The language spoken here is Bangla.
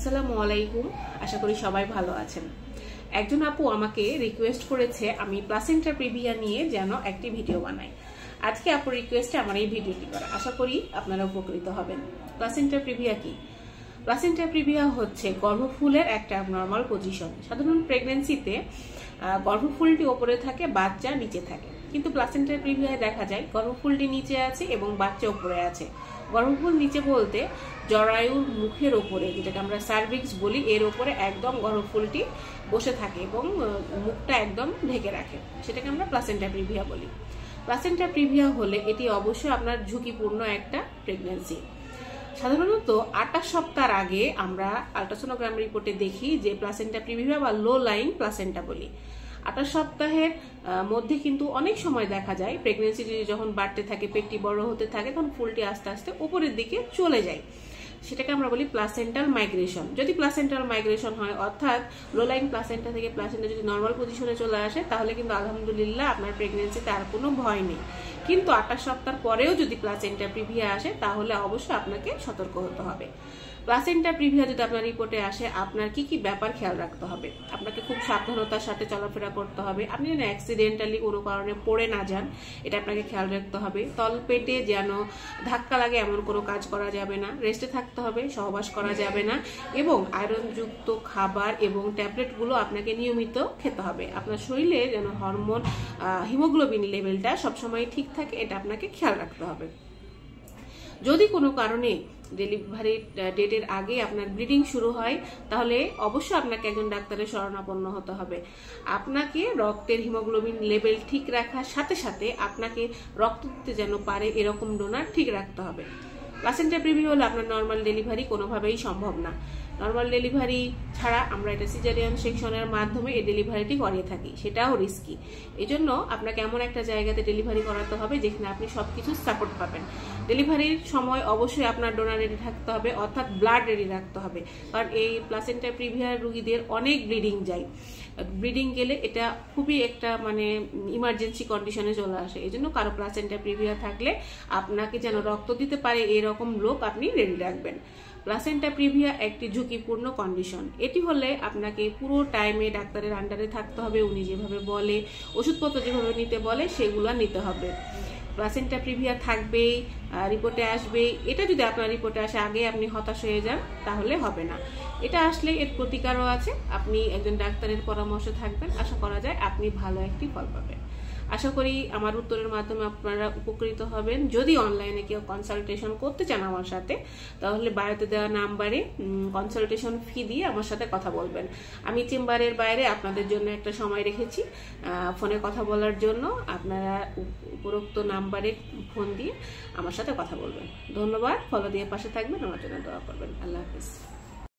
আসসালামু আলাইকুম। আশা করি সবাই ভালো আছেন। একজন আপু আমাকে রিকোয়েস্ট করেছে আমি প্লাসেন্টা প্রিভিয়া নিয়ে যেন একটি ভিডিও বানাই। আজকে আপুর রিকোয়েস্টে আমার এই ভিডিওটি করা। আশা করি আপনারা উপকৃত হবেন। প্লাসেন্টা প্রিভিয়া কি? প্লাসেন্টা প্রিভিয়া হচ্ছে গর্ভফুলের একটা নর্মাল পজিশন। সাধারণ প্রেগন্যান্সিতে গর্ভফুলটি ওপরে থাকে, বাচ্চা নিচে থাকে, কিন্তু প্লাসেন্টা প্রিভিয়ায় দেখা যায় গর্ভফুলটি নিচে আছে এবং বাচ্চা উপরে আছে। গর্ভফুল নিচে বলতে জরায়ুর মুখের ওপরে, যেটাকে আমরা সার্ভিক্স বলি, এর ওপরে একদম গর্ভফুলটি বসে থাকে এবং মুখটা একদম ঢেকে রাখে, সেটাকে আমরা প্লাসেন্টা প্রিভিয়া বলি। প্লাসেন্টা প্রিভিয়া হলে এটি অবশ্যই আপনার ঝুঁকিপূর্ণ একটা প্রেগন্যান্সি। সাধারণত 28 সপ্তাহের আগে আমরা আল্ট্রাসোনোগ্রাম রিপোর্টে দেখি যে প্লাসেন্টা প্রিভিয়া বা লো লাইং প্লাসেন্টা বলি। 28 সপ্তাহের মধ্যে কিন্তু অনেক সময় দেখা যায় প্রেগন্যান্সি যখন বাড়তে থাকে, পেটটি বড় হতে থাকে, তখন ফুলটি আস্তে আস্তে উপরের দিকে চলে যায়। সেটাকে আমরা বলি প্লাসেন্টাল মাইগ্রেশন। যদি প্লাসেন্টাল মাইগ্রেশন হয়, অর্থাৎ লো লাইং প্লাসেন্টা থেকে প্লাসেন্টা যদি নর্মাল পজিশনে চলে আসে, তাহলে কিন্তু আলহামদুলিল্লাহ আপনার প্রেগন্যান্সিতে আর কোনো ভয় নেই। কিন্তু 28 সপ্তাহ পরেও যদি প্লাসেন্টা প্রিভিয়া আসে, তাহলে অবশ্যই আপনাকে সতর্ক হতে হবে। প্লাসেন্টা প্রিভিয়া যদি আপনার রিপোর্টে আসে, আপনার কি কি ব্যাপার খেয়াল রাখতে হবে? আপনাকে খুব সাবধানতার সাথে চলাফেরা করতে হবে। আপনি যেন অ্যাক্সিডেন্টালি কোনো কারণে পড়ে না যান, এটা আপনাকে খেয়াল রাখতে হবে। তলপেটে যেন ধাক্কা লাগে এমন কোনো কাজ করা যাবে না। রেস্টে থাকতে হবে, সহবাস করা যাবে না, এবং আয়রনযুক্ত খাবার এবং ট্যাবলেটগুলো আপনাকে নিয়মিত খেতে হবে। আপনার শরীরে যেন হরমোন হিমোগ্লোবিন লেভেলটা সবসময় ঠিক থাকে, এটা আপনাকে খেয়াল রাখতে হবে। যদি কোনো কারণে ডেলিভারি ডেটের আগে আপনার ব্লিডিং শুরু হয়, তাহলে অবশ্যই আপনাকে একজন ডাক্তারের শরণাপন্ন হতে হবে। আপনাকে রক্তের হিমোগ্লোবিন লেভেল ঠিক রাখার সাথে সাথে আপনাকে রক্ত দিতে যেন পারে এরকম ডোনার ঠিক রাখতে হবে। প্লাসেন্টা প্রিভিয়া হলে আপনার নর্মাল ডেলিভারি কোনোভাবেই সম্ভব না। নর্মাল ডেলিভারি ছাড়া আমরা এটা সিজারিয়ান সেকশনের মাধ্যমে এই ডেলিভারিটি করিয়ে থাকি, সেটাও রিস্কি। এই জন্য আপনাকে এমন একটা জায়গাতে ডেলিভারি করাতে হবে যেখানে আপনি সবকিছু সাপোর্ট পাবেন। ডেলিভারির সময় অবশ্যই আপনার ডোনার রেডি থাকতে হবে, অর্থাৎ ব্লাড রেডি রাখতে হবে, কারণ এই প্লাসেন্টা প্রিভিয়ার রোগীদের অনেক ব্লিডিং যায়। ব্লিডিং গেলে এটা খুবই একটা ইমার্জেন্সি কন্ডিশনে চলে আসে। এই জন্য কারো প্লাসেন্টা প্রিভিয়া থাকলে আপনাকে যেন রক্ত দিতে পারে এরকম লোক আপনি রেডি রাখবেন। প্লাসেন্টা প্রিভিয়া একটি ঝুঁকিপূর্ণ কন্ডিশন। এটি হলে আপনাকে পুরো টাইমে ডাক্তারের আন্ডারে থাকতে হবে। উনি যেভাবে বলে, ওষুধপত্র যেভাবে নিতে বলে, সেগুলো নিতে হবে। প্লাসেন্টা প্রিভিয়া থাকবেই, রিপোর্টে আসবে। এটা যদি আপনার রিপোর্টে আসে আগে আপনি হতাশ হয়ে যান, তাহলে হবে না। এটা আসলে এর প্রতিকারও আছে। আপনি একজন ডাক্তারের পরামর্শে থাকবেন, আশা করা যায় আপনি ভালো একটি ফল পাবেন। আশা করি আমার উত্তরের মাধ্যমে আপনারা উপকৃত হবেন। যদি অনলাইনে কেউ কনসালটেশন করতে চান আমার সাথে, তাহলে বায়োতে দেওয়া নাম্বারে কনসালটেশন ফি দিয়ে আমার সাথে কথা বলবেন। আমি চেম্বারের বাইরে আপনাদের জন্য একটা সময় রেখেছি ফোনে কথা বলার জন্য। আপনারা উপরোক্ত নাম্বারে ফোন দিয়ে আমার সাথে কথা বলবেন। ধন্যবাদ। ফলো দিয়ে পাশে থাকবেন, আমার জন্য দোয়া করবেন। আল্লাহ হাফেজ।